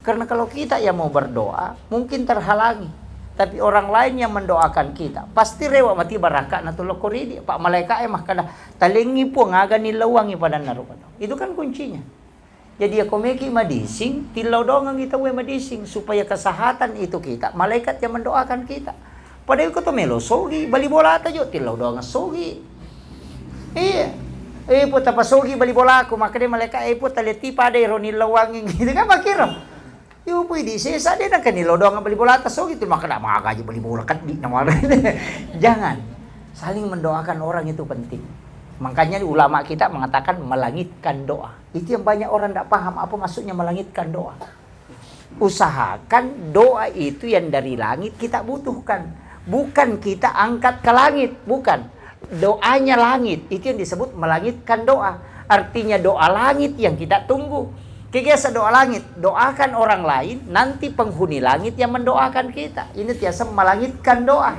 Karena kalau kita yang mau berdoa, mungkin terhalangi. Tapi orang lain yang mendoakan kita, pasti rewa mati baraka na tulok koridi. Pak malaikat mah kada talingi po ngaga nilawangi pada narukan. Itu kan kuncinya. Jadi ako meki madising, tilaw doang kita we madising supaya kesehatan itu kita, malaikat yang mendoakan kita. Padahal ko to melosogi, bali bola tayo, tilaw doang sogi. Iya. Po tapasogi bali bola ko, makanya malaikat po taleti pada ronil lawangin gitu kan makiro. Yo pwede sesa din ang kanilo doang ang bali bola tasogi, itu maka na makakaji bali bola kan di naman. Jangan. Saling mendoakan orang itu penting. Makanya ulama kita mengatakan melangitkan doa. Itu yang banyak orang tidak paham apa maksudnya melangitkan doa. Usahakan doa itu yang dari langit kita butuhkan. Bukan kita angkat ke langit. Bukan. Doanya langit. Itu yang disebut melangitkan doa. Artinya doa langit yang kita tunggu. Kegesa doa langit. Doakan orang lain. Nanti penghuni langit yang mendoakan kita. Ini tiasa melangitkan doa.